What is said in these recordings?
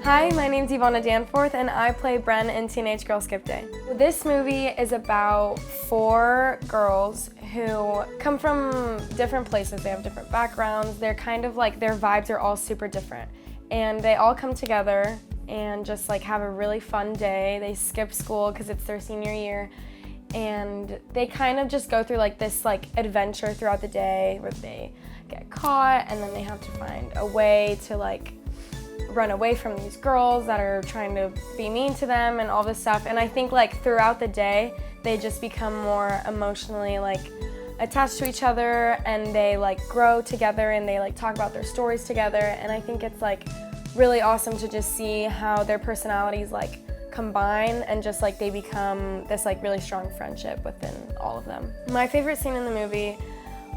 Hi, my name's Ivanna Danforth and I play Bren in Teenage Girl Skip Day. This movie is about 4 girls who come from different places. They have different backgrounds. They're kind of like, their vibes are all super different. And they all come together and just like have a really fun day. They skip school because it's their senior year. And they kind of just go through like this like adventure throughout the day where they get caught and then they have to find a way to like run away from these girls that are trying to be mean to them and all this stuff. And I think like throughout the day they just become more emotionally like attached to each other and they like grow together and they like talk about their stories together. And I think it's like really awesome to just see how their personalities like combine and just like they become this like really strong friendship within all of them. My favorite scene in the movie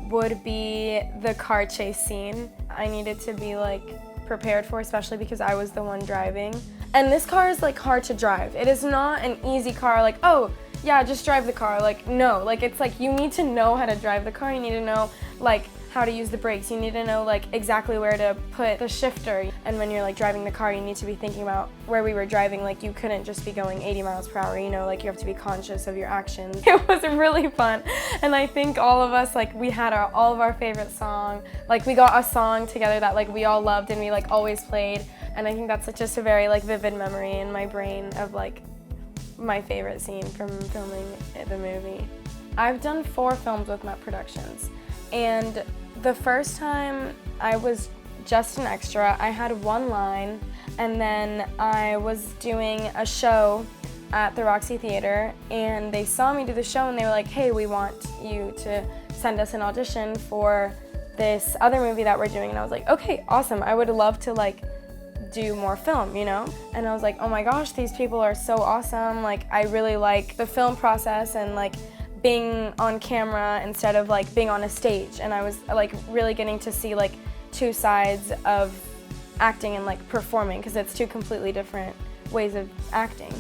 would be the car chase scene. I needed to be like prepared for, especially because I was the one driving. And this car is like hard to drive. It is not an easy car like, oh yeah, just drive the car. Like no, like it's like you need to know how to drive the car. You need to know like how to use the brakes. You need to know like exactly where to put the shifter. And when you're like driving the car, you need to be thinking about where we were driving. Like you couldn't just be going 80 miles per hour, you know, like you have to be conscious of your actions. It was really fun. And I think all of us, like we had all of our favorite song. Like we got a song together that like we all loved and we like always played. And I think that's like, just a very like vivid memory in my brain of like my favorite scene from filming the movie. I've done 4 films with Mutt Productions. And the first time I was just an extra, I had 1 line, and then I was doing a show at the Roxy Theater, and they saw me do the show and they were like, hey, we want you to send us an audition for this other movie that we're doing. And I was like, okay, awesome, I would love to like do more film, you know? And I was like, oh my gosh, these people are so awesome. Like I really like the film process and like being on camera instead of like being on a stage. And I was like really getting to see like 2 sides of acting and like performing, because it's 2 completely different ways of acting.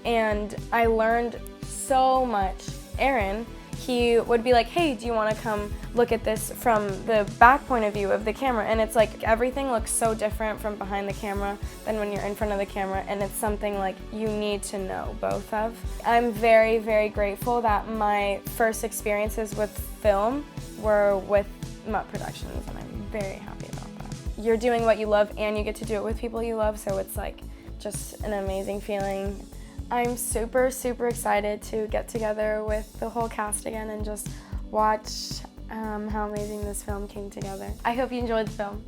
And I learned so much. Aaron, he would be like, hey, do you want to come look at this from the back point of view of the camera? And it's like everything looks so different from behind the camera than when you're in front of the camera, and it's something like you need to know both of. I'm very, very grateful that my first experiences with film were with Mutt Productions, and I'm very happy about that. You're doing what you love and you get to do it with people you love, so it's like just an amazing feeling. I'm super, super excited to get together with the whole cast again and just watch how amazing this film came together. I hope you enjoyed the film.